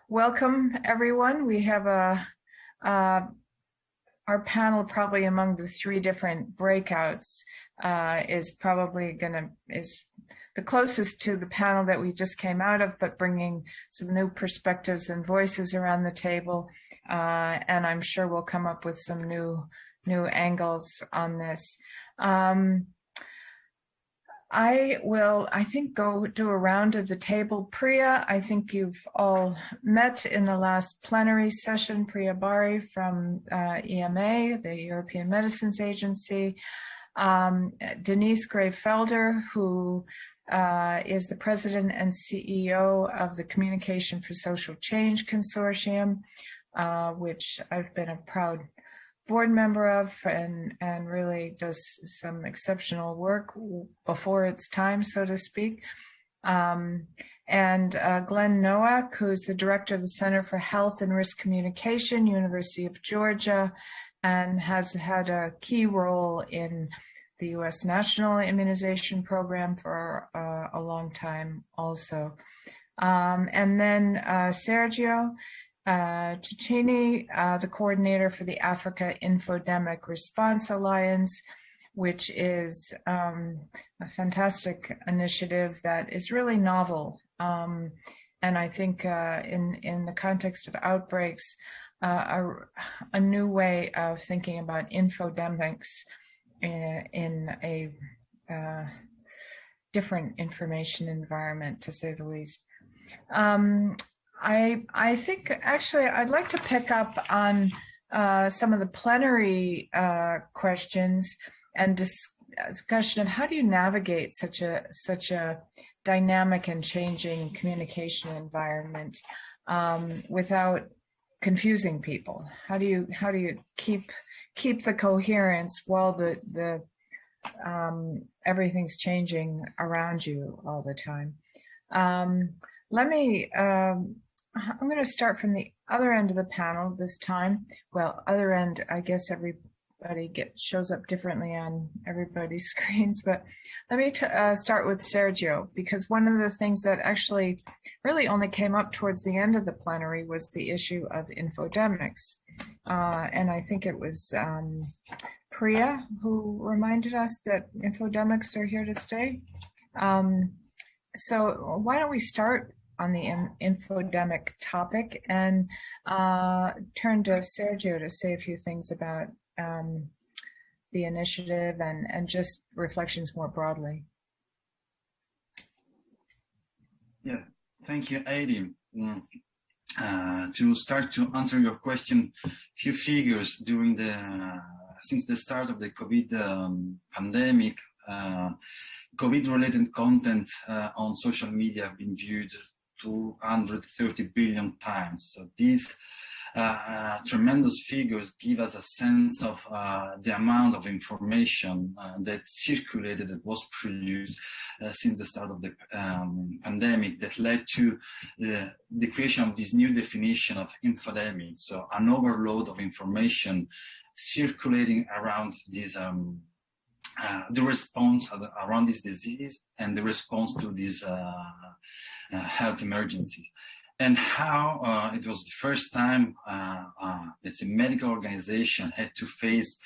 Welcome, everyone. We have our panel, probably among the three different breakouts, is the closest to the panel that we just came out of, but bringing some new perspectives and voices around the table. And I'm sure we'll come up with some new angles on this. I will, I think, go do a round of the table. Priya, I think you've all met in the last plenary session. Priya Bahri from EMA, the European Medicines Agency. Denise Gray-Felder, who is the president and CEO of the Communication for Social Change Consortium, which I've been a proud board member of and really does some exceptional work before its time, so to speak. And Glen Nowak, who's the director of the Center for Health and Risk Communication, University of Georgia, and has had a key role in the U.S. National Immunization Program for a long time also. And then Sergio Cecchini, the coordinator for the Africa Infodemic Response Alliance, which is a fantastic initiative that is really novel. And I think in the context of outbreaks, a new way of thinking about infodemics in a different information environment, to say the least. I think actually I'd like to pick up on some of the plenary questions and discussion of how do you navigate such a dynamic and changing communication environment without confusing people. How do you keep the coherence while the everything's changing around you all the time? I'm going to start from the other end of the panel this time. Well, other end, I guess everybody shows up differently on everybody's screens, but let me start with Sergio, because one of the things that actually really only came up towards the end of the plenary was the issue of infodemics. And I think it was Priya who reminded us that infodemics are here to stay. So why don't we start on the infodemic topic and turn to Sergio to say a few things about the initiative and just reflections more broadly. Yeah, thank you, Heidi. To start to answer your question, few figures since the start of the COVID pandemic, COVID-related content on social media have been viewed 230 billion times. So these tremendous figures give us a sense of the amount of information that circulated, that was produced since the start of the pandemic, that led to the creation of this new definition of infodemic. So an overload of information circulating around this the response around this disease and the response to this health emergency, and how it was the first time it's a medical organization had to face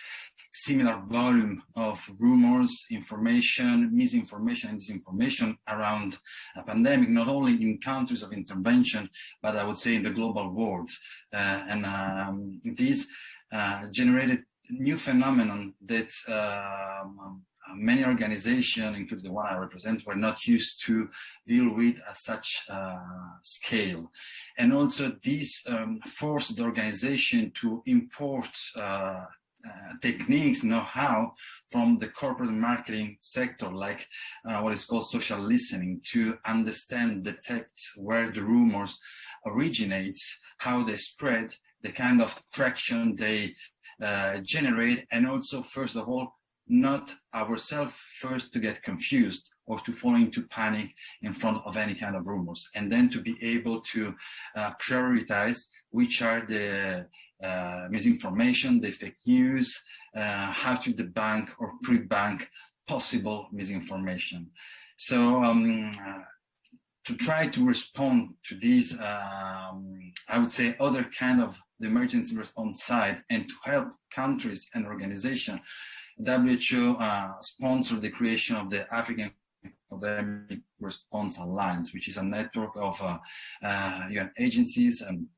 similar volume of rumors, information, misinformation, and disinformation around a pandemic, not only in countries of intervention, but I would say in the global world. This generated new phenomenon that many organizations, including the one I represent, were not used to deal with at such scale. And also this forced the organization to import techniques, know-how from the corporate marketing sector, like what is called social listening, to understand, detect where the rumors originate, how they spread, the kind of traction they generate, and also, first of all, not ourselves first to get confused or to fall into panic in front of any kind of rumors, and then to be able to prioritize which are the misinformation, the fake news, how to debunk or pre-bank possible misinformation. So to try to respond to these I would say, other kind of the emergency response side, and to help countries and organizations, WHO sponsored the creation of the African Infodemic Response Alliance, which is a network of UN agencies and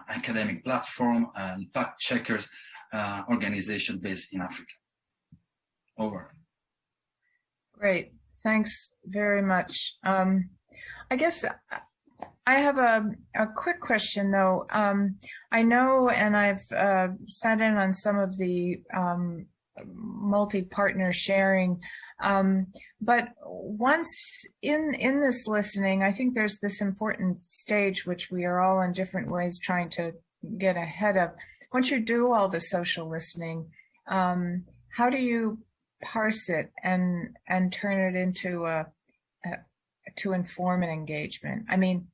academic platform and fact checkers organization based in Africa. Over. Great. Thanks very much. I guess I have a quick question, though. I know, and I've sat in on some of the multi-partner sharing, but once in this listening, I think there's this important stage which we are all in different ways trying to get ahead of. Once you do all the social listening, how do you parse it and turn it into to inform an engagement? I mean,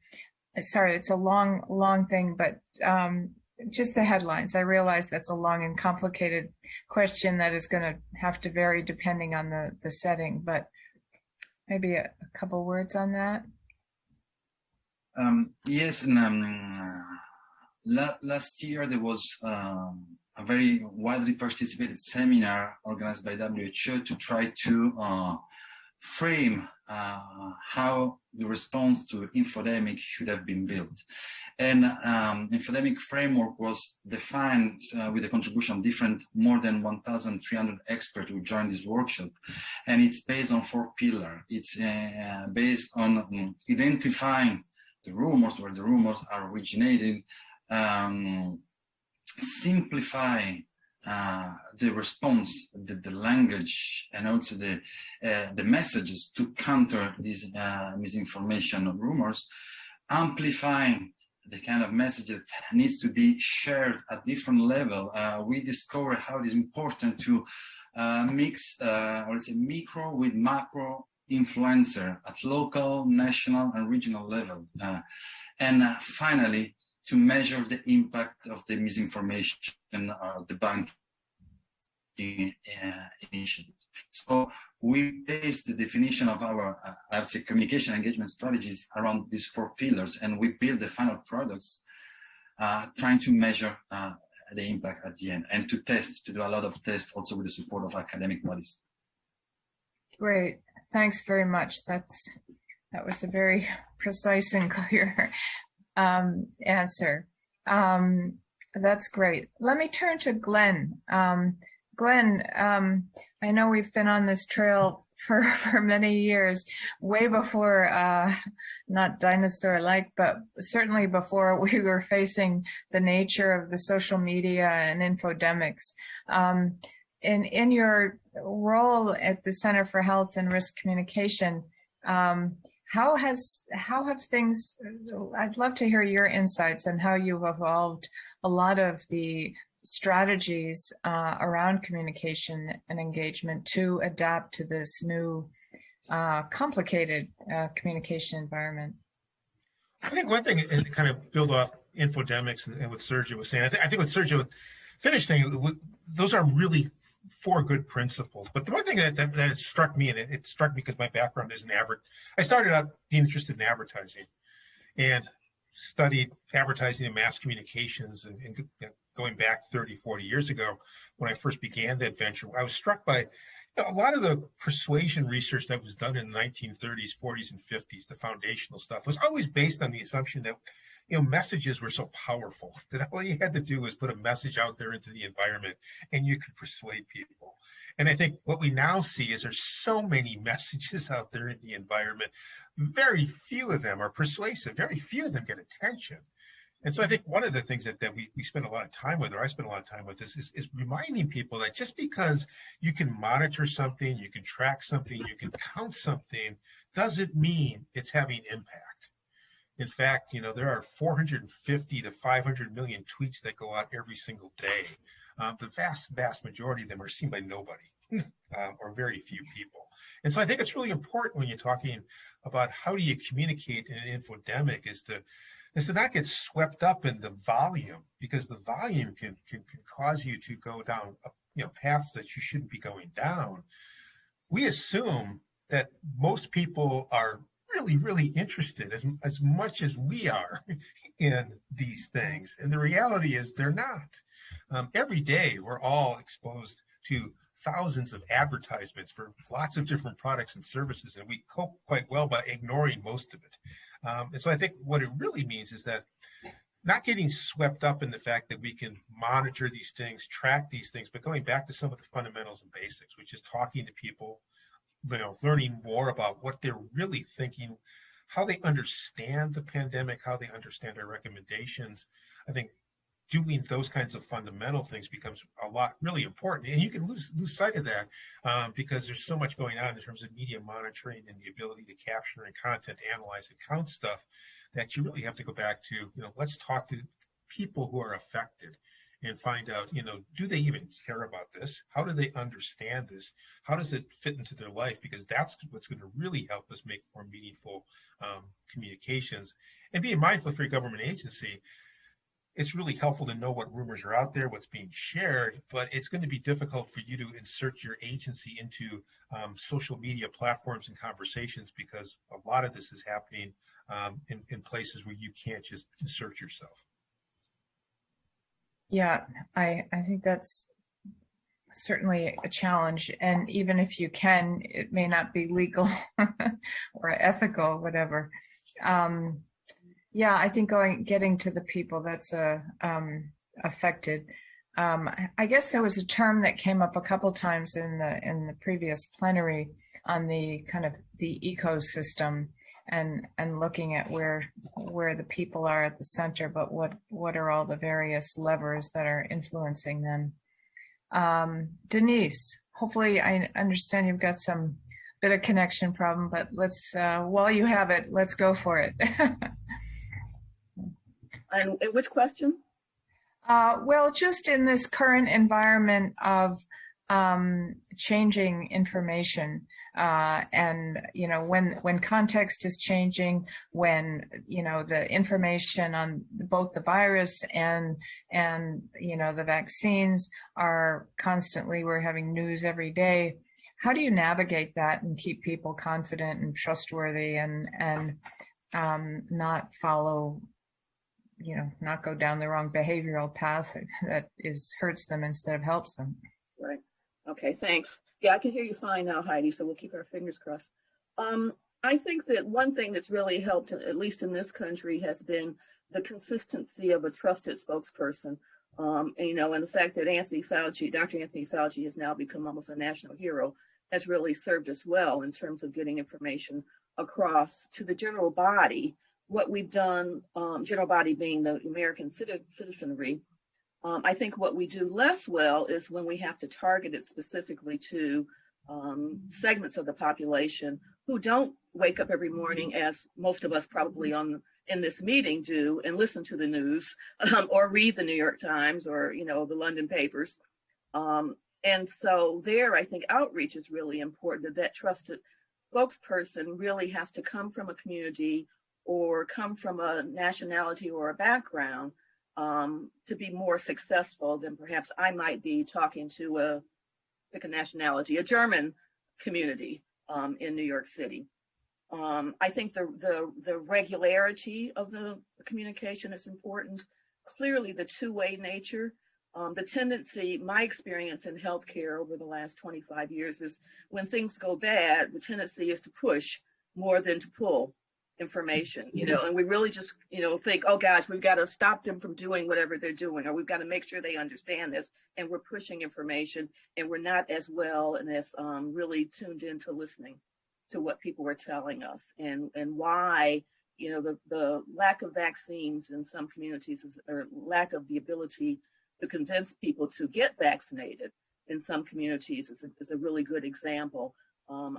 sorry, it's a long thing, but just the headlines. I realize that's a long and complicated question that is going to have to vary depending on the setting, but maybe a couple words on that. Yes, last year there was a very widely participated seminar organized by WHO to try to frame how the response to infodemic should have been built. And infodemic framework was defined with the contribution of more than 1,300 experts who joined this workshop. And it's based on 4 pillars. It's based on identifying the rumors, where the rumors are originated, simplify the response, the language, and also the messages to counter these misinformation or rumors, amplifying the kind of message that needs to be shared at different level. We discover how it is important to mix, or let's say, micro with macro influencer at local, national, and regional level. And finally, to measure the impact of the misinformation or the banking initiatives. So we based the definition of our, I would say, communication engagement strategies around these 4 pillars, and we build the final products trying to measure the impact at the end, and to do a lot of tests also with the support of academic bodies. Great, thanks very much. That was a very precise and clear answer. That's great. Let me turn to Glen. Glen, I know we've been on this trail for many years, way before, not dinosaur-like, but certainly before we were facing the nature of the social media and infodemics. In your role at the Center for Health and Risk Communication, how have things, I'd love to hear your insights on how you've evolved a lot of the strategies around communication and engagement to adapt to this new complicated communication environment. I think one thing is to kind of build off infodemics and what Sergio was saying. I think what Sergio finished saying, those are really 4 good principles. But the one thing that struck me, and it struck me because my background is in I started out being interested in advertising and studied advertising and mass communications, and going back 30, 40 years ago when I first began that venture. I was struck by a lot of the persuasion research that was done in the 1930s, 40s, and 50s, the foundational stuff, was always based on the assumption that messages were so powerful that all you had to do was put a message out there into the environment and you could persuade people. And I think what we now see is there's so many messages out there in the environment. Very few of them are persuasive. Very few of them get attention. And so I think one of the things that we spend a lot of time with, or I spend a lot of time with, is reminding people that just because you can monitor something, you can track something, you can count something, doesn't mean it's having impact. In fact, there are 450 to 500 million tweets that go out every single day. The vast majority of them are seen by nobody or very few people. And so I think it's really important when you're talking about how do you communicate in an infodemic is to not get swept up in the volume, because the volume can cause you to go down paths that you shouldn't be going down. We assume that most people are really, really interested as much as we are in these things. And the reality is they're not. Every day, we're all exposed to thousands of advertisements for lots of different products and services, and we cope quite well by ignoring most of it. And so I think what it really means is that not getting swept up in the fact that we can monitor these things, track these things, but going back to some of the fundamentals and basics, which is talking to people, learning more about what they're really thinking, how they understand the pandemic, how they understand our recommendations. I think doing those kinds of fundamental things becomes a lot really important. And you can lose sight of that because there's so much going on in terms of media monitoring and the ability to capture and content analyze and count stuff that you really have to go back to, let's talk to people who are affected and find out, do they even care about this? How do they understand this? How does it fit into their life? Because that's what's going to really help us make more meaningful communications. And being mindful for your government agency, it's really helpful to know what rumors are out there, what's being shared, but it's going to be difficult for you to insert your agency into social media platforms and conversations because a lot of this is happening in places where you can't just insert yourself. Yeah, I think that's certainly a challenge. And even if you can, it may not be legal or ethical, whatever. Yeah, I think getting to the people that's affected. I guess there was a term that came up a couple times in the previous plenary on the kind of the ecosystem and looking at where the people are at the center, but what are all the various levers that are influencing them. Denise, hopefully I understand you've got some bit of connection problem, but let's while you have it, let's go for it. And which question? Well, just in this current environment of changing information, and when context is changing, when the information on both the virus and the vaccines are constantly, we're having news every day. How do you navigate that and keep people confident and trustworthy and not follow, not go down the wrong behavioral path that hurts them instead of helps them? Right. Okay, thanks. Yeah, I can hear you fine now, Heidi, so we'll keep our fingers crossed. I think that one thing that's really helped, at least in this country, has been the consistency of a trusted spokesperson. And the fact that Dr. Anthony Fauci has now become almost a national hero has really served us well in terms of getting information across to the general body. What we've done, general body being the American citizenry, I think what we do less well is when we have to target it specifically to segments of the population who don't wake up every morning, as most of us probably in this meeting do, and listen to the news or read the New York Times or the London papers. And so there, I think outreach is really important. That trusted spokesperson really has to come from a community or come from a nationality or a background to be more successful than perhaps I might be talking to pick a nationality, a German community in New York City. I think the regularity of the communication is important. Clearly, the two-way nature. The tendency, my experience in healthcare over the last 25 years is when things go bad, the tendency is to push more than to pull information, and we really just, think, oh gosh, we've got to stop them from doing whatever they're doing, or we've got to make sure they understand this, and we're pushing information, and we're not as well and as really tuned into listening to what people are telling us, and why, the lack of vaccines in some communities or lack of the ability to convince people to get vaccinated in some communities is a really good example.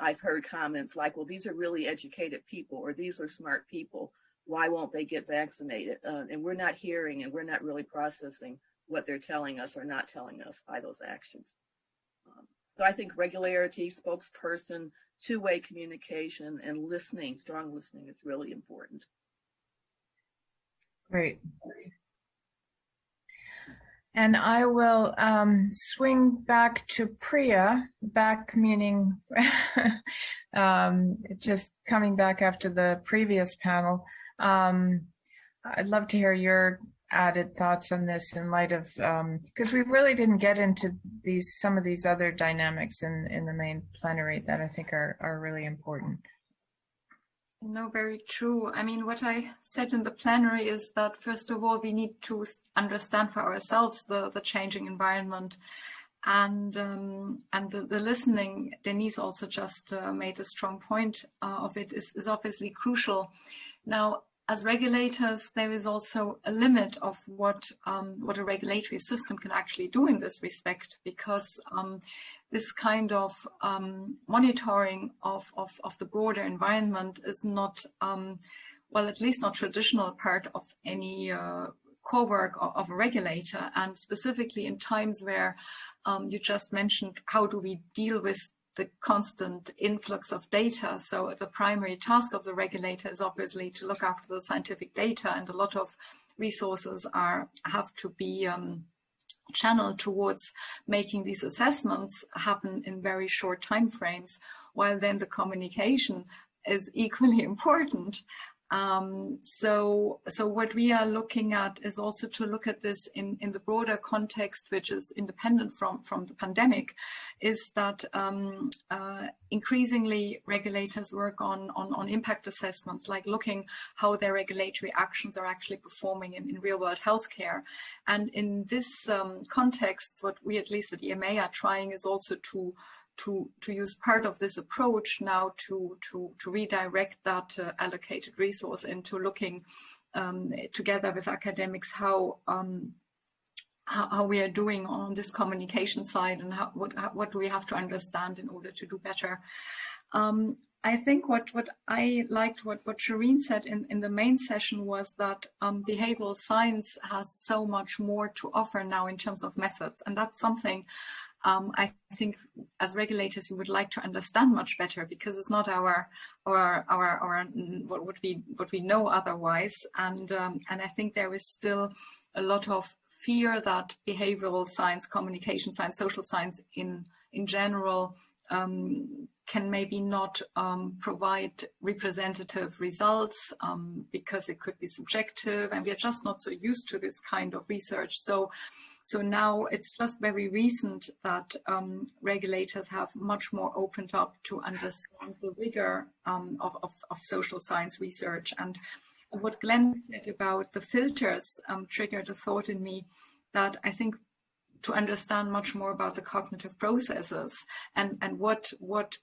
I've heard comments like, well, these are really educated people, or these are smart people. Why won't they get vaccinated? And we're not hearing and we're not really processing what they're telling us or not telling us by those actions. So I think regularity, spokesperson, two-way communication, and listening, strong listening is really important. Great. And I will swing back to Priya, back meaning just coming back after the previous panel. I'd love to hear your added thoughts on this in light of, because we really didn't get into some of these other dynamics in the main plenary that I think are really important. No, very true. I mean, what I said in the plenary is that, first of all, we need to understand for ourselves the changing environment, and the listening. Denise also just made a strong point of it is obviously crucial. Now, as regulators, there is also a limit of what a regulatory system can actually do in this respect, because this kind of monitoring of the broader environment is not, well, at least not traditional part of any core work of a regulator. And specifically in times where you just mentioned, how do we deal with the constant influx of data? So the primary task of the regulator is obviously to look after the scientific data, and a lot of resources have to be channeled towards making these assessments happen in very short time frames, while then the communication is equally important. So what we are looking at is also to look at this in the broader context, which is independent from the pandemic, is that increasingly regulators work on impact assessments, like looking how their regulatory actions are actually performing in real world healthcare. And in this context, what we, at least at EMA, are trying is also to use part of this approach now to redirect that allocated resource into looking together with academics how we are doing on this communication side, and what do we have to understand in order to do better. I think what I liked, what Shireen said in the main session, was that behavioral science has so much more to offer now in terms of methods, and that's something I think as regulators we would like to understand much better, because it's not our what we know otherwise, and I think there is still a lot of fear that behavioral science, communication science, social science in general can maybe not provide representative results because it could be subjective, and we are just not so used to this kind of research. So now it's just very recent that regulators have much more opened up to understand the rigor of social science research. And what Glenn said about the filters triggered a thought in me that I think to understand much more about the cognitive processes and what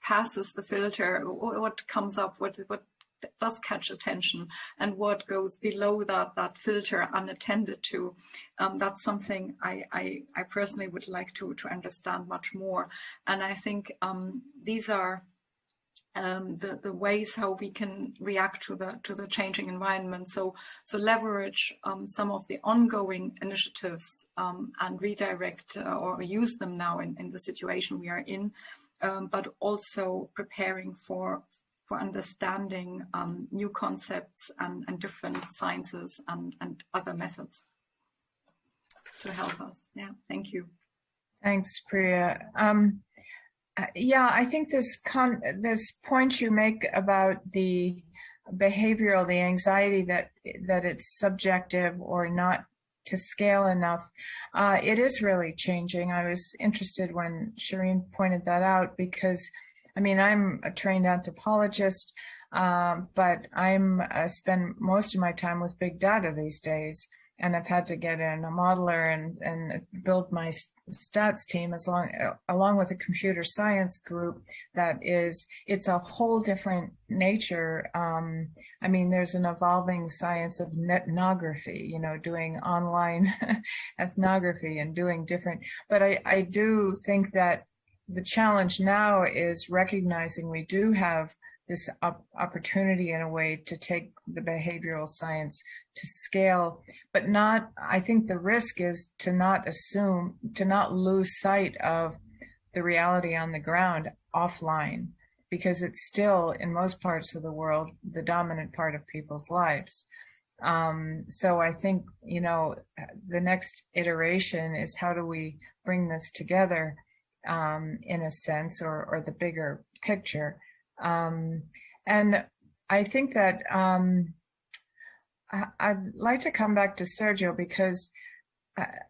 passes the filter, what comes up, what does catch attention, and what goes below that filter unattended to. That's something I personally would like to understand much more. And I think these are the ways how we can react to the changing environment. So leverage some of the ongoing initiatives and redirect or use them now in the situation we are in, but also preparing for understanding new concepts and different sciences and other methods to help us. Yeah, thank you. Thanks, Priya. Yeah, I think this point you make about the behavioral, the anxiety that it's subjective or not to scale enough, it is really changing. I was interested when Shireen pointed that out, because I mean, I'm a trained anthropologist, but I spend most of my time with big data these days, and I've had to get in a modeler and build my stats team along with a computer science group it's a whole different nature. I mean, there's an evolving science of ethnography, doing online ethnography and doing different, but I do think that the challenge now is recognizing we do have this opportunity in a way to take the behavioral science to scale, but I think the risk is to not lose sight of the reality on the ground offline, because it's still, in most parts of the world, the dominant part of people's lives. So I think, the next iteration is how do we bring this together in a sense, or the bigger picture. And I think that I'd like to come back to Sergio because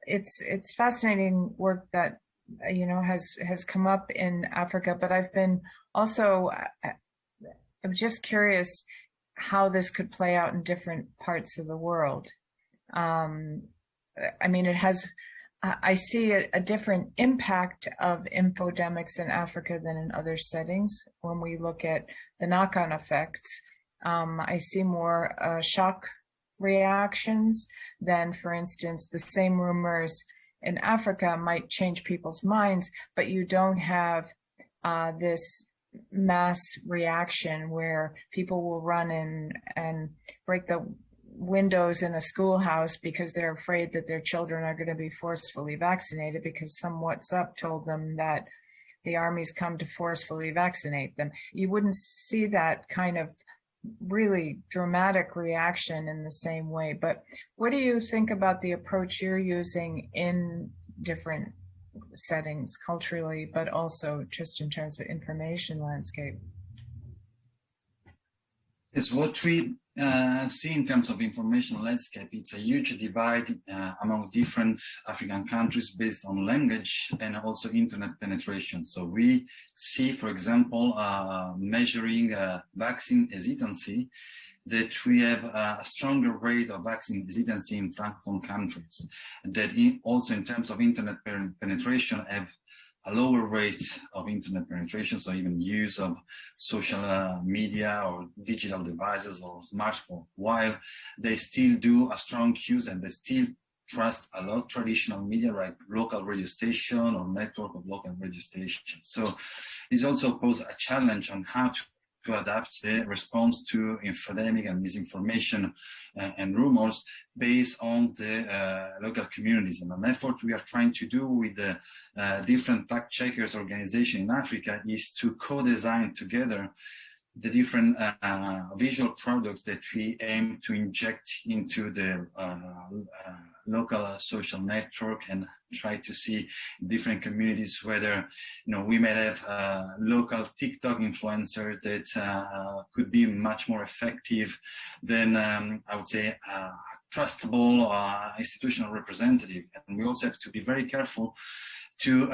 it's fascinating work that has come up in Africa, but I've been also I'm just curious how this could play out in different parts of the world. I mean, I see a different impact of infodemics in Africa than in other settings. When we look at the knock-on effects, I see more shock reactions than, for instance, the same rumors in Africa might change people's minds, but you don't have this mass reaction where people will run in and break the windows in a schoolhouse because they're afraid that their children are going to be forcefully vaccinated because some what's up told them that the army's come to forcefully vaccinate them. You wouldn't see that kind of really dramatic reaction in the same way. But what do you think about the approach you're using in different settings culturally, but also just in terms of information landscape? Is what we see in terms of information landscape. It's a huge divide among different African countries based on language and also internet penetration. So we see, for example, measuring vaccine hesitancy, that we have a stronger rate of vaccine hesitancy in Francophone countries. That also in terms of internet penetration have a lower rate of internet penetration, so even use of social media or digital devices or smartphone, while they still do a strong use and they still trust a lot traditional media like local radio station or network of local radio stations. So this also poses a challenge on how to adapt the response to infodemic and misinformation and rumors based on the local communities. And an effort we are trying to do with the different fact checkers organization in Africa is to co-design together the different visual products that we aim to inject into the local social network and try to see different communities whether we may have a local TikTok influencer that could be much more effective than I would say a trustable institutional representative. And we also have to be very careful to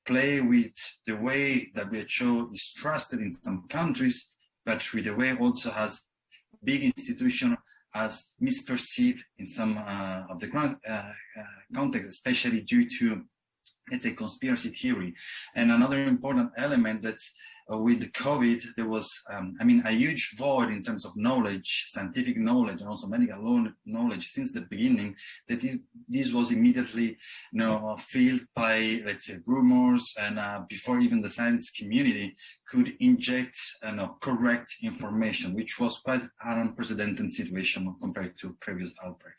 play with the way WHO is trusted in some countries, but with the way also has big institution as misperceived in some of the context, especially due to, let's say, conspiracy theory. And another important element that with COVID, there was, a huge void in terms of knowledge, scientific knowledge, and also medical knowledge since the beginning, that this was immediately, filled by, let's say, rumors, and before even the science community could inject correct information, which was quite an unprecedented situation compared to previous outbreak.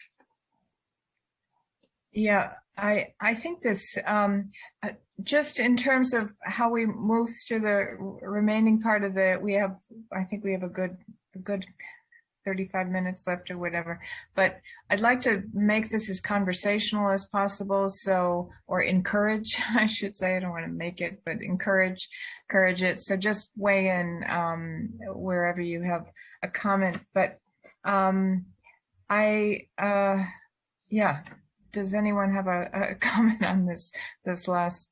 Yeah, I think this, just in terms of how we move through the remaining part of I think we have a good 35 minutes left or whatever, but I'd like to make this as conversational as possible. So, or encourage, I should say, I don't want to make it, but encourage it. So just weigh in wherever you have a comment, but does anyone have a comment on this last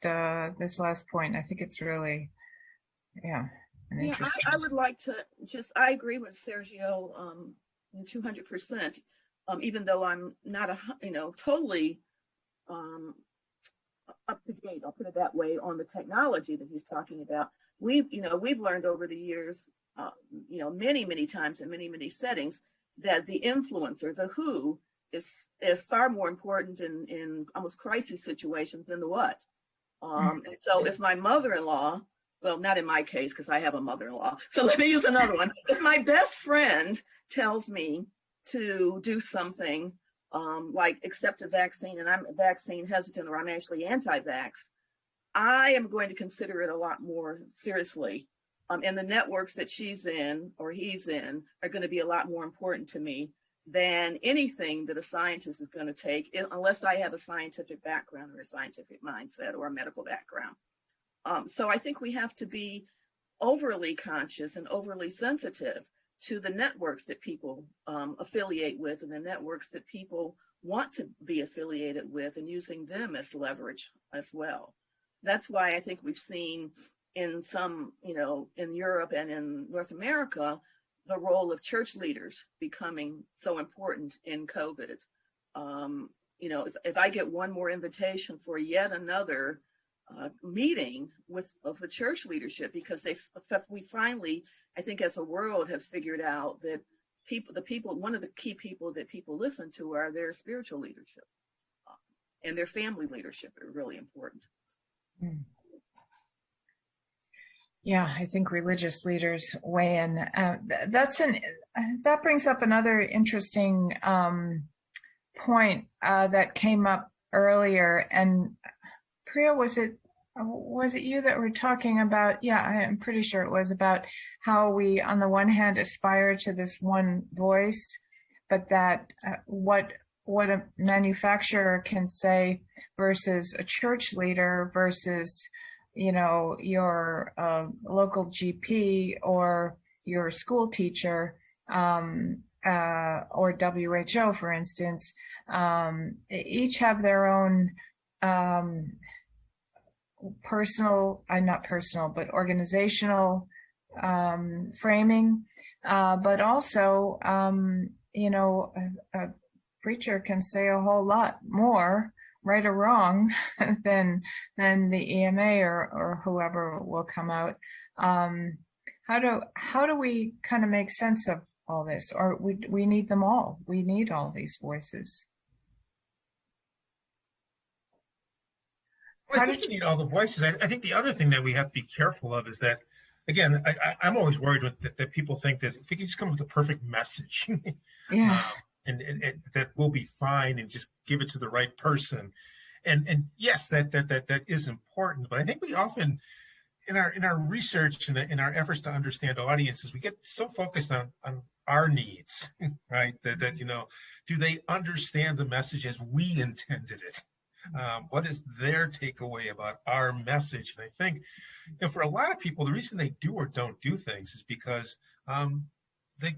point? I think it's really, interesting. I would like to I agree with Sergio 200%. Even though I'm not totally up to date, I'll put it that way, on the technology that he's talking about. We've learned over the years, many times in many settings, that the influencer, the who, is far more important in almost crisis situations than the what. And so if my mother-in-law, well, not in my case because I have a mother-in-law, so let me use another one. If my best friend tells me to do something like accept a vaccine and I'm vaccine hesitant or I'm actually anti-vax, I am going to consider it a lot more seriously. And the networks that she's in or he's in are going to be a lot more important to me than anything that a scientist is going to take, unless I have a scientific background or a scientific mindset or a medical background. So I think we have to be overly conscious and overly sensitive to the networks that people affiliate with and the networks that people want to be affiliated with, and using them as leverage as well. That's why I think we've seen in some, in Europe and in North America, the role of church leaders becoming so important in COVID. If I get one more invitation for yet another meeting of the church leadership, because we finally, I think as a world, have figured out that one of the key people that people listen to are their spiritual leadership and their family leadership are really important. Yeah, I think religious leaders weigh in. That brings up another interesting point that came up earlier. And Priya, was it you that were talking about? Yeah, I'm pretty sure it was about how we, on the one hand, aspire to this one voice, but that what a manufacturer can say versus a church leader versus your local GP or your school teacher or WHO, for instance, each have their own but organizational framing, but also, a preacher can say a whole lot more, right or wrong, than the EMA or whoever will come out. How do we kind of make sense of all this? Or we need them all. We need all these voices. Well, I think you need all the voices. I think the other thing that we have to be careful of is that, again, I'm always worried that people think that if we can just come up with the perfect message, Yeah. and that we'll be fine and just give it to the right person. And yes, that is important. But I think we often, in our research and in our efforts to understand audiences, we get so focused on our needs, right? That do they understand the message as we intended it? What is their takeaway about our message? And I think, for a lot of people, the reason they do or don't do things is because it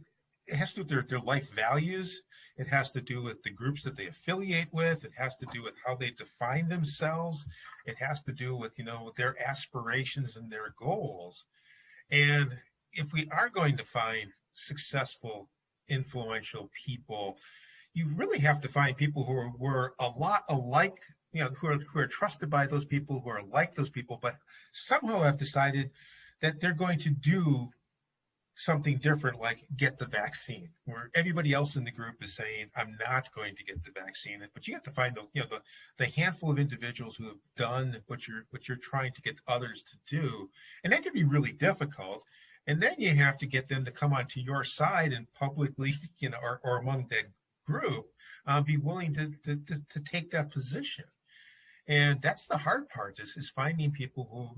has to do with their life values. It has to do with the groups that they affiliate with. It has to do with how they define themselves. It has to do with, their aspirations and their goals. And if we are going to find successful, influential people, you really have to find people who are a lot alike, who are trusted by those people, who are like those people, but somehow have decided that they're going to do something different, like get the vaccine, where everybody else in the group is saying, I'm not going to get the vaccine. But you have to find the handful of individuals who have done what you're trying to get others to do. And that can be really difficult. And then you have to get them to come onto your side and publicly, or among that group, be willing to take that position. And that's the hard part, is finding people who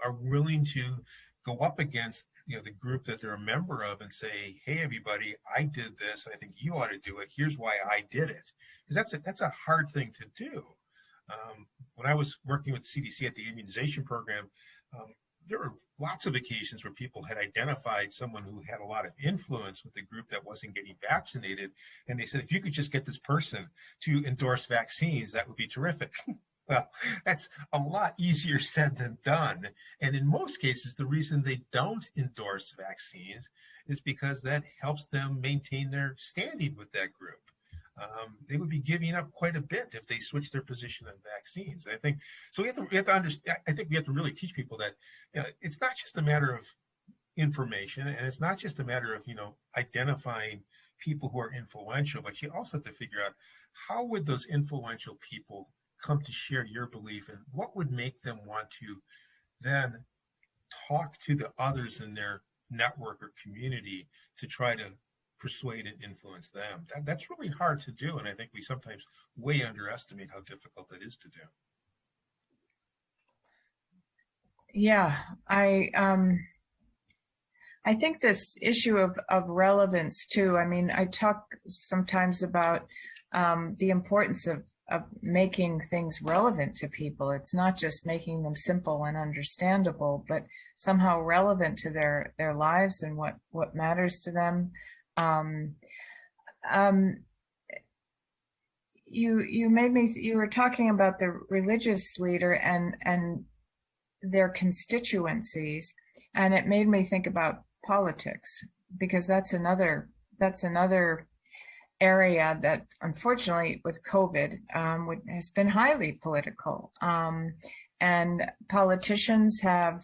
are willing to go up against the group that they're a member of and say, hey, everybody, I did this. I think you ought to do it. Here's why I did it. Because that's a hard thing to do. When I was working with CDC at the immunization program, there were lots of occasions where people had identified someone who had a lot of influence with the group that wasn't getting vaccinated. And they said, if you could just get this person to endorse vaccines, that would be terrific. Well, that's a lot easier said than done. And in most cases, the reason they don't endorse vaccines is because that helps them maintain their standing with that group. They would be giving up quite a bit if they switch their position on vaccines. I think so. We have to understand. I think we have to really teach people that it's not just a matter of information, and it's not just a matter of identifying people who are influential, but you also have to figure out how would those influential people come to share your belief, and what would make them want to then talk to the others in their network or community to try to persuade and influence them. That's really hard to do, and I think we sometimes way underestimate how difficult that is to do. Yeah, I think this issue of relevance too. I mean, I talk sometimes about the importance making things relevant to people. It's not just making them simple and understandable, but somehow relevant to their lives and what matters to them. You were talking about the religious leader and their constituencies, and it made me think about politics, because that's another area that, unfortunately, with COVID, has been highly political. And politicians have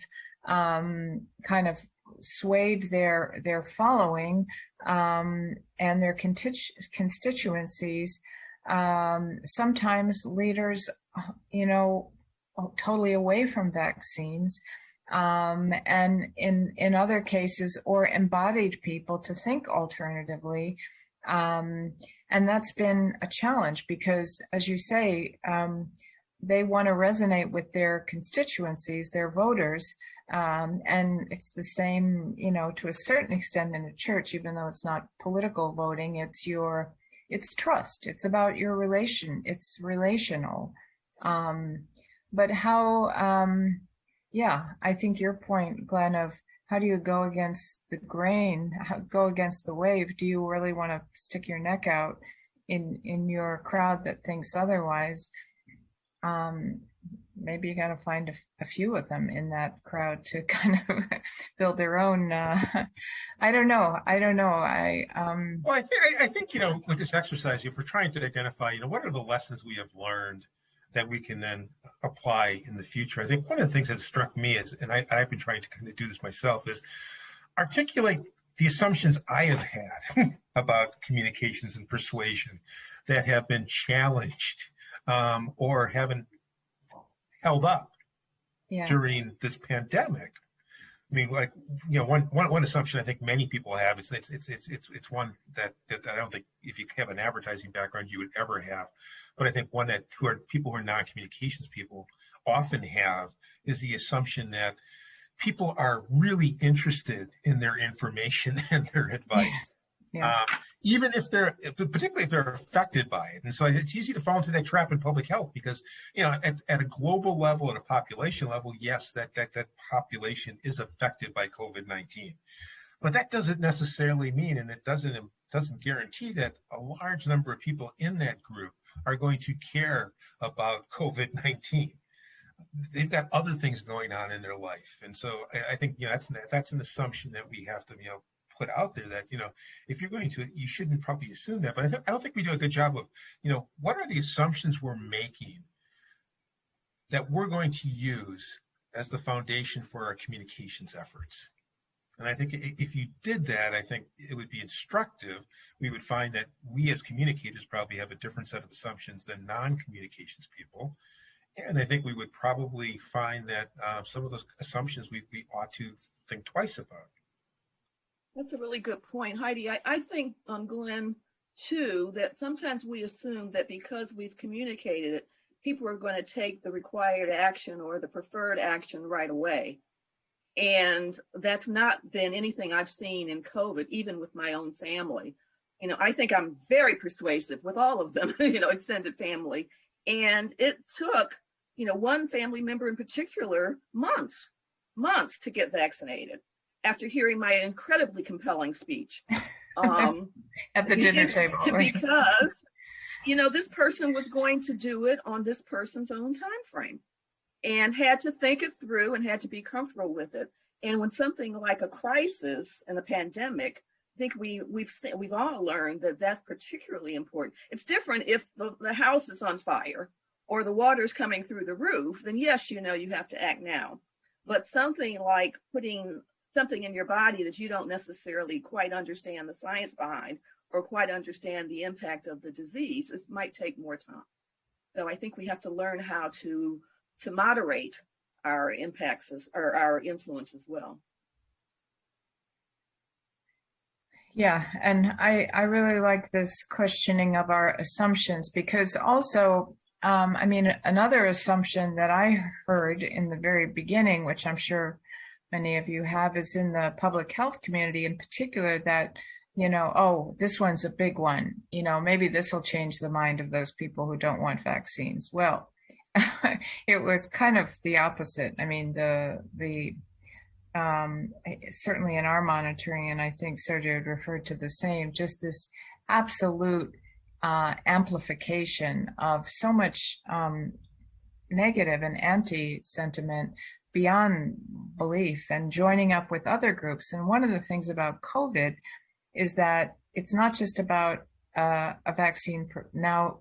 kind of swayed their following and their constituencies. Sometimes leaders, totally away from vaccines, and in other cases, or embodied people to think alternatively. And that's been a challenge because, as you say, they want to resonate with their constituencies, their voters. And it's the same, to a certain extent in a church, even though it's not political voting, it's trust. It's about your relation. It's relational. But how, I think your point, Glenn, of how do you go against the grain, go against the wave? Do you really want to stick your neck out in your crowd that thinks otherwise? Maybe you got to find a few of them in that crowd to kind of build their own. I don't know. Well, I think with this exercise, if we're trying to identify, what are the lessons we have learned that we can then apply in the future. I think one of the things that struck me is, and I've been trying to kind of do this myself, is articulate the assumptions I have had about communications and persuasion that have been challenged or haven't held up during this pandemic. I mean, one assumption I think many people have is it's one that I don't think if you have an advertising background you would ever have, but I think one that people who are non-communications people often have is the assumption that people are really interested in their information and their advice. Even if particularly if they're affected by it. And so it's easy to fall into that trap in public health because, at a global level, at a population level, yes, that population is affected by COVID-19. But that doesn't necessarily mean, and it doesn't guarantee that a large number of people in that group are going to care about COVID-19. They've got other things going on in their life. And so I think, that's an assumption that we have to, put out there that, if you're going to, you shouldn't probably assume that. But I don't think we do a good job of, what are the assumptions we're making that we're going to use as the foundation for our communications efforts? And I think if you did that, I think it would be instructive. We would find that we as communicators probably have a different set of assumptions than non-communications people. And I think we would probably find that some of those assumptions we ought to think twice about. That's a really good point, Heidi. I think, Glenn, too, that sometimes we assume that because we've communicated it, people are going to take the required action or the preferred action right away. And that's not been anything I've seen in COVID, even with my own family. I think I'm very persuasive with all of them, extended family. And it took, one family member in particular, months to get vaccinated after hearing my incredibly compelling speech. At the dinner table. Right? Because, this person was going to do it on this person's own time frame and had to think it through and had to be comfortable with it. And when something like a crisis and a pandemic, I think we've all learned that that's particularly important. It's different if the house is on fire or the water's coming through the roof, then yes, you have to act now. But something like putting something in your body that you don't necessarily quite understand the science behind or quite understand the impact of the disease, it might take more time. So I think we have to learn how to moderate our impacts or our influence as well. Yeah, and I really like this questioning of our assumptions because also, another assumption that I heard in the very beginning, which I'm sure many of you have, is in the public health community in particular, that oh, this one's a big one, maybe this will change the mind of those people who don't want vaccines. Well, it was kind of the opposite. I mean, certainly in our monitoring, and I think Sergio had referred to the same, just this absolute amplification of so much negative and anti-sentiment beyond belief, and joining up with other groups. And one of the things about COVID is that it's not just about a vaccine, now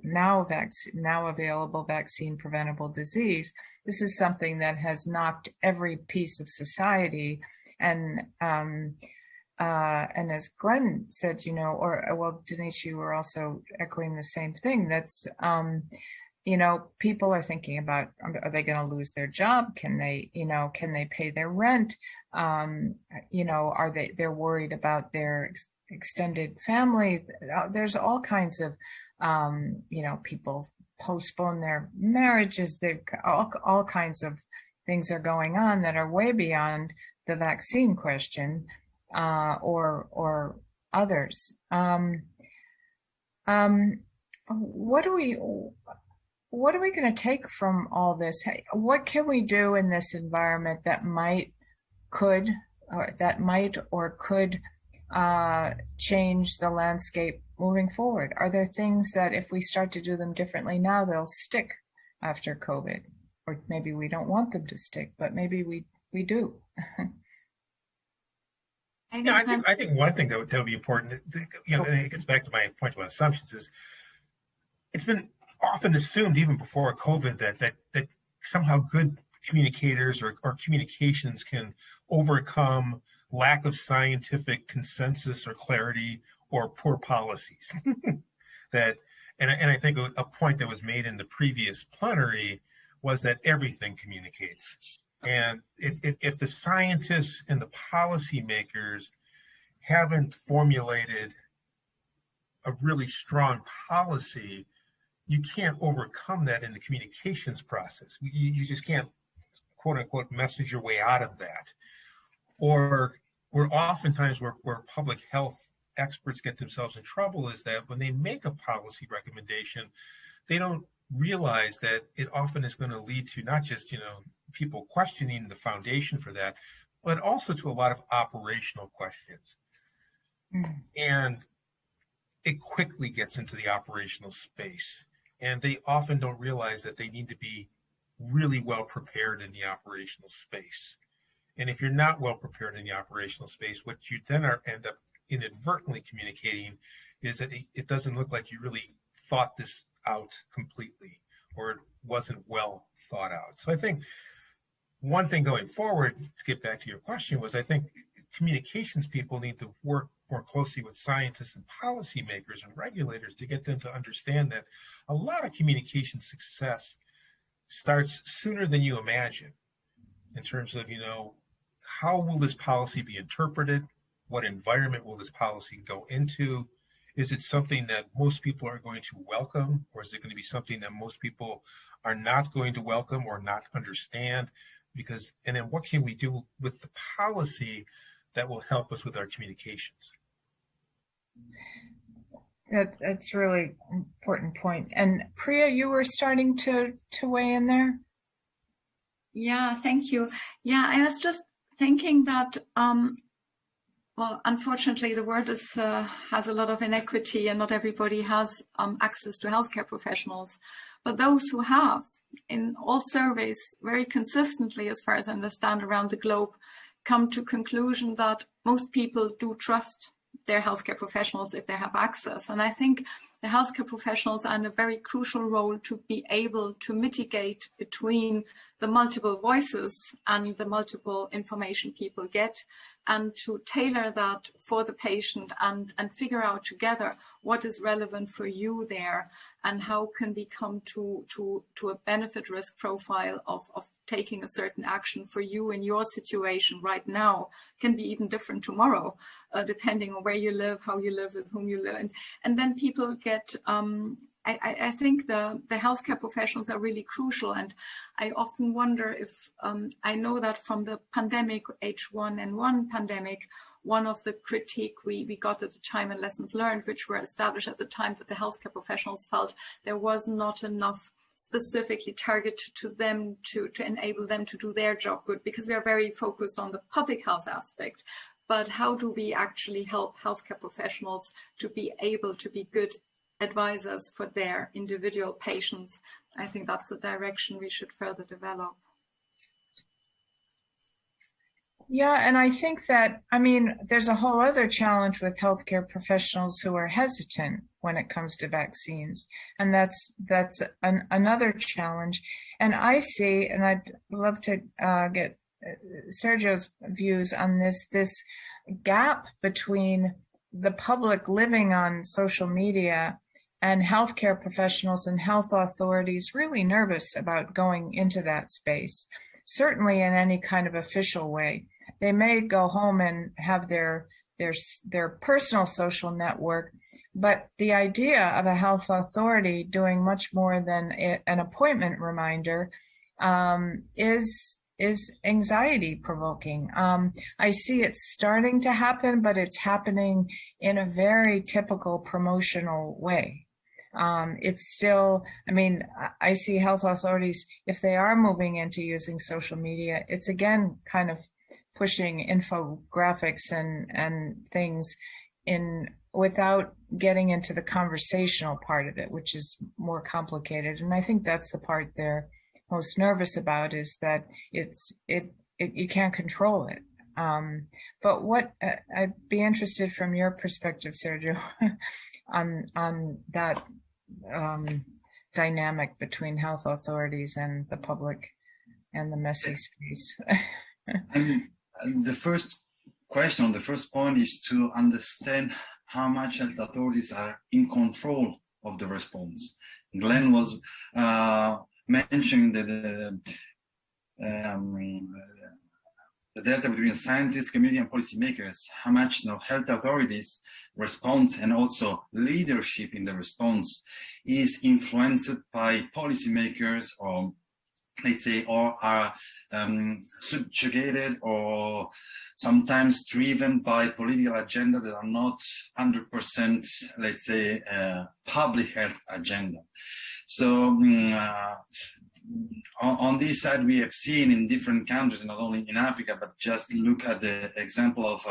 available vaccine preventable disease. This is something that has knocked every piece of society. And as Glenn said, Denise, you were also echoing the same thing. That's, people are thinking about, are they going to lose their job? Can they pay their rent? They're worried about their extended family. There's all kinds of, people postpone their marriages. All kinds of things are going on that are way beyond the vaccine question, or others. What are we going to take from all this? What can we do in this environment that could change the landscape moving forward? Are there things that if we start to do them differently now, they'll stick after COVID? Or maybe we don't want them to stick, but maybe we do. I think one thing that would be important, and it gets back to my point about assumptions, is it's been often assumed even before COVID that somehow good communicators or communications can overcome lack of scientific consensus or clarity or poor policies. And I think a point that was made in the previous plenary was that everything communicates. And if the scientists and the policymakers haven't formulated a really strong policy, you can't overcome that in the communications process. You just can't, quote unquote, message your way out of that. Or oftentimes where public health experts get themselves in trouble is that when they make a policy recommendation, they don't realize that it often is going to lead to not just, people questioning the foundation for that, but also to a lot of operational questions. And it quickly gets into the operational space. And they often don't realize that they need to be really well prepared in the operational space. And if you're not well prepared in the operational space, what you then end up inadvertently communicating is that it doesn't look like you really thought this out completely, or it wasn't well thought out. So I think one thing going forward, to get back to your question, was I think communications people need to work more closely with scientists and policymakers and regulators to get them to understand that a lot of communication success starts sooner than you imagine, in terms of, how will this policy be interpreted? What environment will this policy go into? Is it something that most people are going to welcome, or is it going to be something that most people are not going to welcome or not understand? And then what can we do with the policy that will help us with our communications? That's really important point. And Priya, you were starting to weigh in there. Yeah, thank you. Yeah, I was just thinking that, well, unfortunately, the world has a lot of inequity, and not everybody has access to healthcare professionals. But those who have, in all surveys, very consistently, as far as I understand, around the globe, come to conclusion that most people do trust their healthcare professionals if they have access. And I think the healthcare professionals are in a very crucial role to be able to mitigate between the multiple voices and the multiple information people get, and to tailor that for the patient and figure out together what is relevant for you there, and how can we come to a benefit risk profile of taking a certain action for you in your situation right now. Can be even different tomorrow, depending on where you live, how you live, with whom you live. And then people get, I think the healthcare professionals are really crucial. And I often wonder if, I know that from the pandemic, H1N1 pandemic, one of the critique we got at the time and lessons learned, which were established at the time, that the healthcare professionals felt there was not enough specifically targeted to them to enable them to do their job good, because we are very focused on the public health aspect. But how do we actually help healthcare professionals to be able to be good advisors for their individual patients? I think that's a direction we should further develop. Yeah, and I think that, I mean, there's a whole other challenge with healthcare professionals who are hesitant when it comes to vaccines. And that's another challenge. And I see, and I'd love to get Sergio's views on this gap between the public living on social media and healthcare professionals and health authorities really nervous about going into that space, certainly in any kind of official way. They may go home and have their personal social network, but the idea of a health authority doing much more than an appointment reminder is anxiety provoking. I see it starting to happen, but it's happening in a very typical promotional way. It's still, I mean, I see health authorities, if they are moving into using social media, it's again kind of pushing infographics and things in without getting into the conversational part of it, which is more complicated. And I think that's the part they're most nervous about, is that you can't control it. But what I'd be interested from your perspective, Sergio, on that dynamic between health authorities and the public and the messy space. The first question, the first point is to understand how much health authorities are in control of the response. Glen was mentioning that the delta between scientists, community, and policymakers, how much health authorities response and also leadership in the response is influenced by policymakers, or let's say, or are subjugated or sometimes driven by political agenda that are not 100%, let's say, public health agenda. So on this side, we have seen in different countries, not only in Africa, but just look at the example of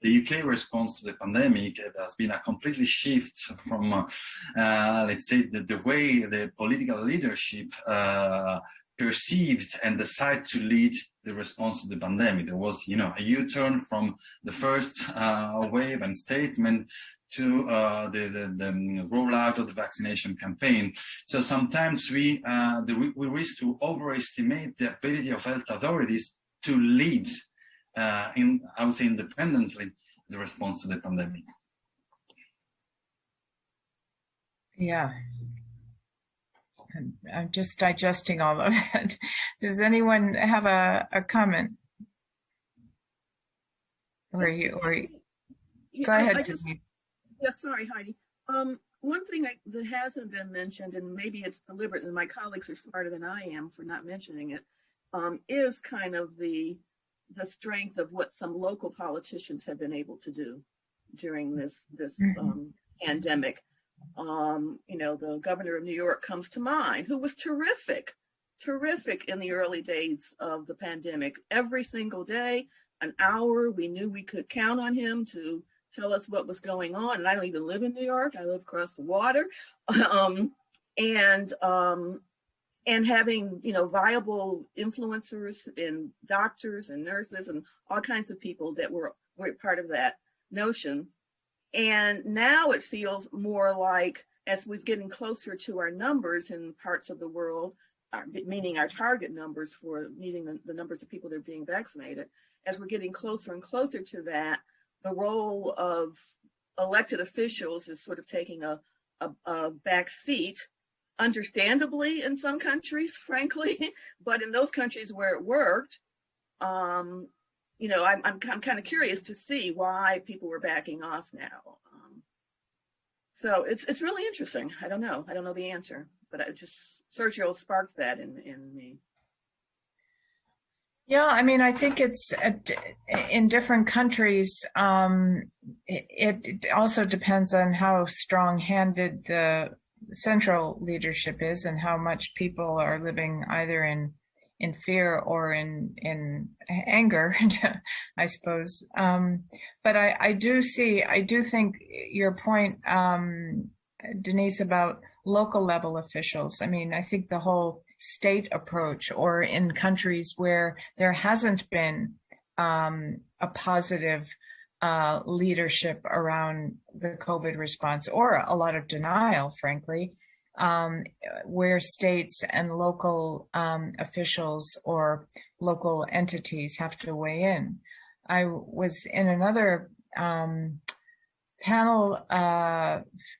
the UK response to the pandemic. It has been a completely shift from, let's say, the way the political leadership perceived and decided to lead the response to the pandemic. There was, a U-turn from the first wave and statement to the rollout of the vaccination campaign. So sometimes we risk to overestimate the ability of health authorities to lead, I would say, independently, the response to the pandemic. Yeah. I'm just digesting all of that. Does anyone have a comment? Go ahead, Denise. Yeah, sorry, Heidi. One thing that hasn't been mentioned, and maybe it's deliberate, and my colleagues are smarter than I am for not mentioning it, is kind of the strength of what some local politicians have been able to do during this pandemic. The governor of New York comes to mind, who was terrific in the early days of the pandemic. Every single day, an hour, we knew we could count on him to tell us what was going on. And I don't even live in New York. I live across the water. And having, viable influencers and doctors and nurses and all kinds of people that were part of that notion. And now it feels more like, as we're getting closer to our numbers in parts of the world, meaning our target numbers for meeting the numbers of people that are being vaccinated, as we're getting closer and closer to that, the role of elected officials is sort of taking a back seat, understandably in some countries, frankly, but in those countries where it worked, I'm kind of curious to see why people were backing off now. So it's really interesting. I don't know the answer, but Sergio sparked that in me. Yeah, I mean, I think it's in different countries. It also depends on how strong-handed the central leadership is and how much people are living either in fear or in anger, I suppose. But I do think your point, Denise, about local level officials. I mean, I think the whole state approach, or in countries where there hasn't been a positive leadership around the COVID response, or a lot of denial, frankly, where states and local officials or local entities have to weigh in. I was in another panel,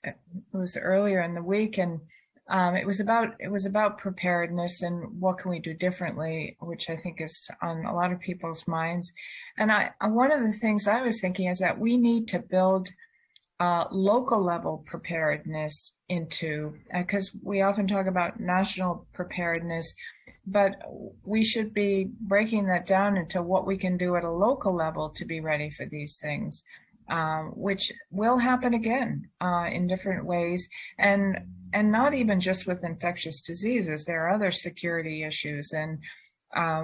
it was earlier in the week, and it was about preparedness and what can we do differently, which I think is on a lot of people's minds. And one of the things I was thinking is that we need to build local level preparedness into, because we often talk about national preparedness, but we should be breaking that down into what we can do at a local level to be ready for these things, which will happen again in different ways, and not even just with infectious diseases. There are other security issues, and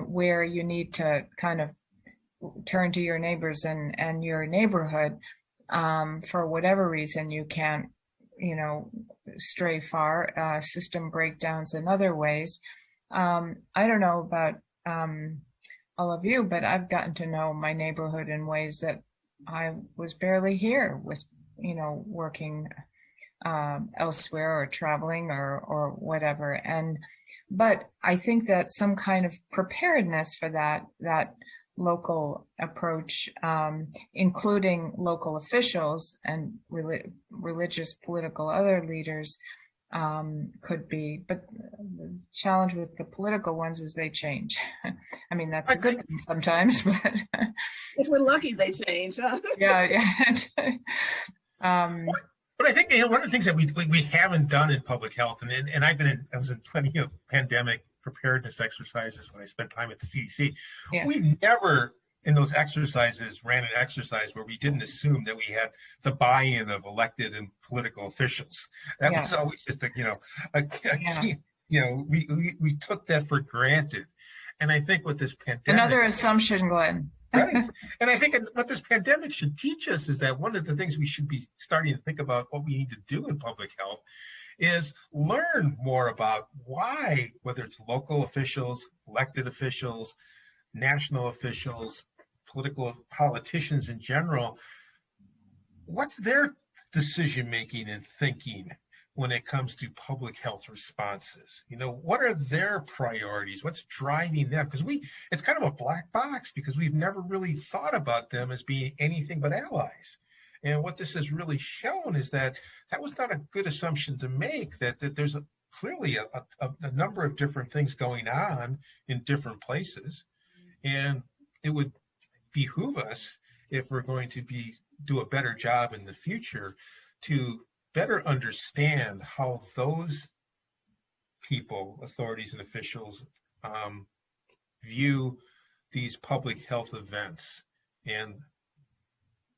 where you need to kind of turn to your neighbors and your neighborhood. For whatever reason, you can't, stray far, system breakdowns in other ways. I don't know about all of you, but I've gotten to know my neighborhood in ways that I was barely here with, working elsewhere or traveling or whatever. But I think that some kind of preparedness for that local approach, including local officials and religious, political, other leaders, could be. But the challenge with the political ones is they change. I mean, that's a good thing sometimes, but if we're lucky, they change. Huh? Yeah. But I think one of the things that we haven't done in public health, and I was in plenty of pandemic preparedness exercises when I spent time at the CDC. Yeah. We never in those exercises ran an exercise where we didn't assume that we had the buy-in of elected and political officials. That was always just we took that for granted. And I think with this pandemic, another assumption, Glenn. Right. And I think what this pandemic should teach us is that one of the things we should be starting to think about what we need to do in public health is learn more about why, whether it's local officials, elected officials, national officials, politicians in general, what's their decision-making and thinking when it comes to public health responses? What are their priorities? What's driving them? Because it's kind of a black box because we've never really thought about them as being anything but allies. And what this has really shown is that was not a good assumption to make, that there's clearly a number of different things going on in different places. And it would behoove us, if we're going to do a better job in the future, to better understand how those people, authorities and officials, view these public health events and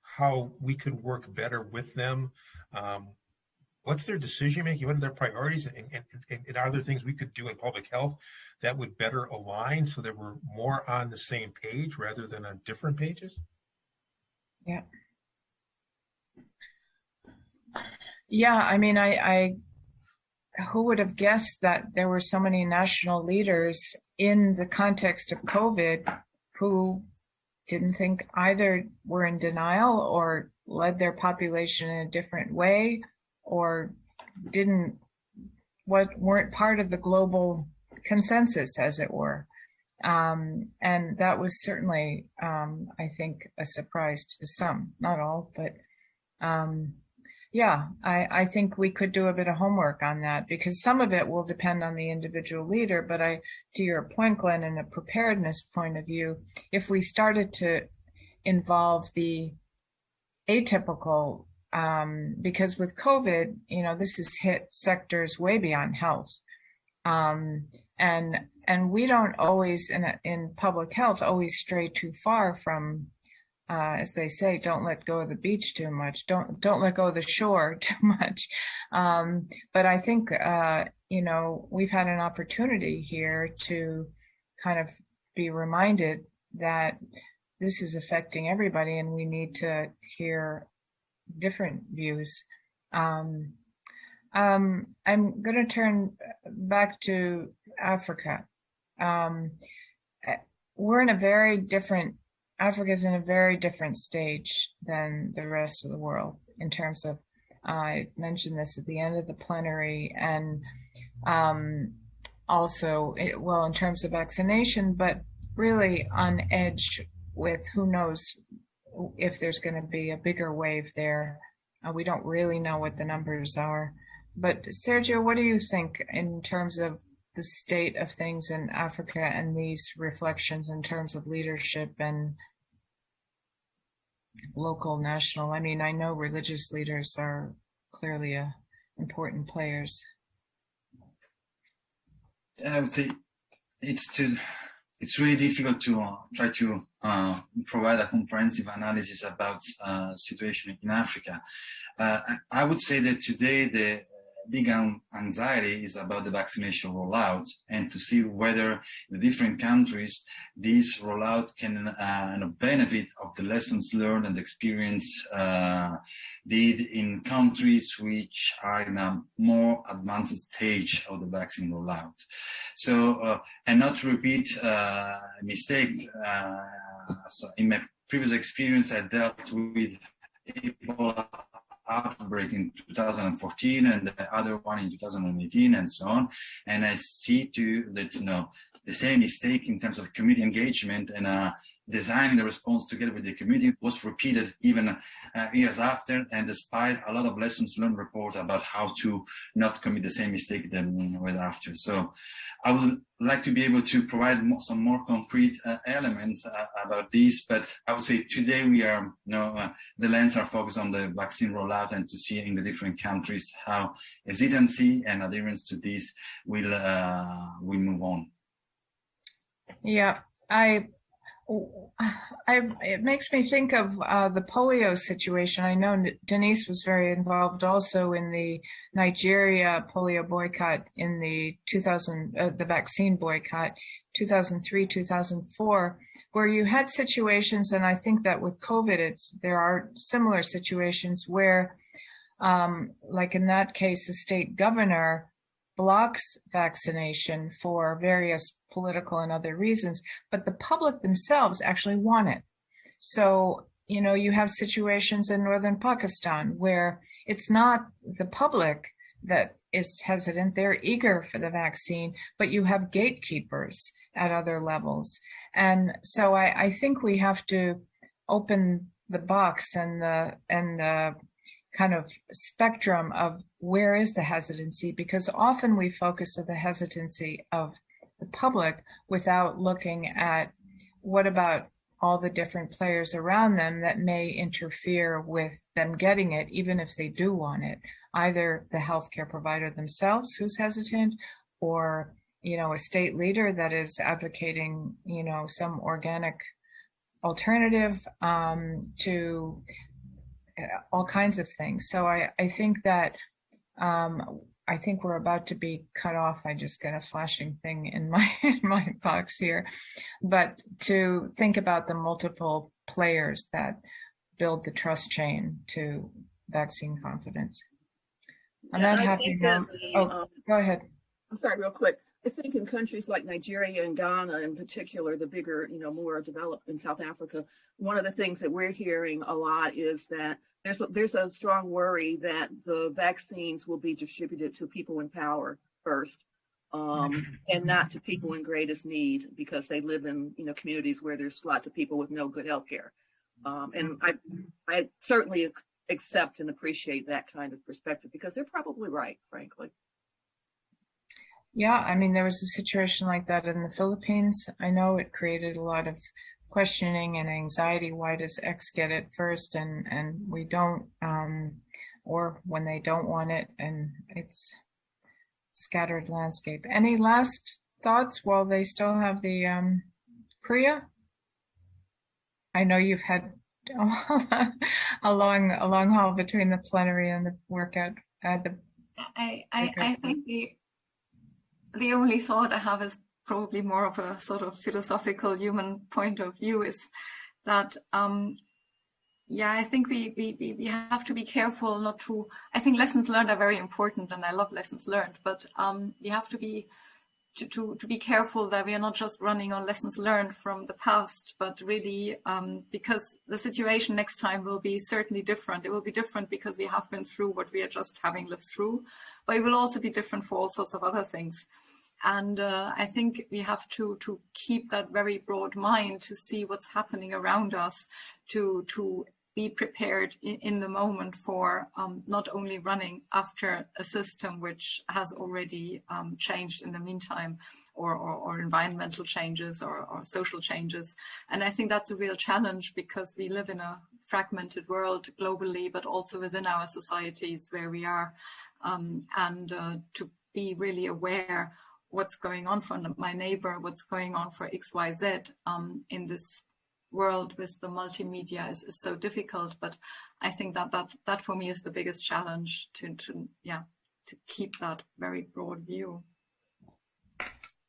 how we could work better with them. What's their decision making? What are their priorities? And are there things we could do in public health that would better align so that we're more on the same page rather than on different pages? Yeah. Yeah, I mean, I who would have guessed that there were so many national leaders in the context of COVID who didn't think either were in denial or led their population in a different way, or weren't part of the global consensus, as it were. And that was certainly, I think, a surprise to some, not all, but yeah, I think we could do a bit of homework on that, because some of it will depend on the individual leader. But to your point, Glenn, in a preparedness point of view, if we started to involve the atypical, because with COVID, this has hit sectors way beyond health. And we don't always in public health always stray too far from, as they say, don't let go of the beach too much. Don't let go of the shore too much. But I think we've had an opportunity here to kind of be reminded that this is affecting everybody, and we need to hear different views. I'm going to turn back to Africa. Africa's in a very different stage than the rest of the world in terms of, I mentioned this at the end of the plenary, and also, in terms of vaccination, but really on edge with who knows if there's going to be a bigger wave there. We don't really know what the numbers are. But Sergio, what do you think in terms of the state of things in Africa and these reflections in terms of leadership and local, national? I mean, I know religious leaders are clearly important players. I would say it's really difficult to try to provide a comprehensive analysis about situation in Africa. I would say that today the big anxiety is about the vaccination rollout, and to see whether in the different countries this rollout can benefit of the lessons learned and experience did in countries which are in a more advanced stage of the vaccine rollout. So, and not to repeat a mistake, so in my previous experience, I dealt with Ebola outbreak in 2014 and the other one in 2018 and so on. And I see too that, the same mistake in terms of community engagement and designing the response together with the community was repeated even years after, and despite a lot of lessons learned report about how to not commit the same mistake than with after. So I would like to be able to provide some more concrete elements about this, but I would say today we are, the lens are focused on the vaccine rollout and to see in the different countries how hesitancy and adherence to this will move on. Yeah, it makes me think of the polio situation. I know Denise was very involved also in the Nigeria polio boycott in the the vaccine boycott, 2003, 2004, where you had situations, and I think that with COVID, there are similar situations where, like in that case, the state governor blocks vaccination for various political and other reasons, but the public themselves actually want it. So, you have situations in northern Pakistan where it's not the public that is hesitant, they're eager for the vaccine, but you have gatekeepers at other levels. And so I think we have to open the box and the kind of spectrum of where is the hesitancy, because often we focus on the hesitancy of the public without looking at what about all the different players around them that may interfere with them getting it, even if they do want it, either the healthcare provider themselves who's hesitant, or a state leader that is advocating some organic alternative to all kinds of things. So I think that I think we're about to be cut off. I just got a flashing thing in my box here. But to think about the multiple players that build the trust chain to vaccine confidence. I'm not happy now. Go ahead. I'm sorry, real quick. I think in countries like Nigeria and Ghana in particular, the bigger, more developed in South Africa, one of the things that we're hearing a lot is that there's a strong worry that the vaccines will be distributed to people in power first, and not to people in greatest need, because they live in communities where there's lots of people with no good health care. And I certainly accept and appreciate that kind of perspective, because they're probably right, frankly. Yeah, I mean, there was a situation like that in the Philippines. I know it created a lot of questioning and anxiety. Why does X get it first and we don't, or when they don't want it? And it's scattered landscape. Any last thoughts while they still have the Priya? I know you've had a long haul between the plenary and the workout. I think the only thought I have is probably more of a sort of philosophical human point of view, is that I think we have to be careful not to. I think lessons learned are very important, and I love lessons learned, but we have to be careful that we are not just running on lessons learned from the past, but really because the situation next time will be certainly different. It will be different because we have been through what we are just having lived through, but it will also be different for all sorts of other things. And I think we have to keep that very broad mind to see what's happening around us, to be prepared in the moment for not only running after a system which has already changed in the meantime, or environmental changes or social changes. And I think that's a real challenge, because we live in a fragmented world globally, but also within our societies where we are, and to be really aware what's going on for my neighbor, what's going on for XYZ in this world with the multimedia is so difficult. But I think that for me is the biggest challenge, to keep that very broad view.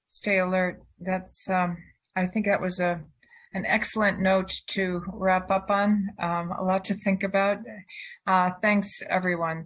Stay alert. That's I think that was an excellent note to wrap up on. A lot to think about. Thanks, everyone.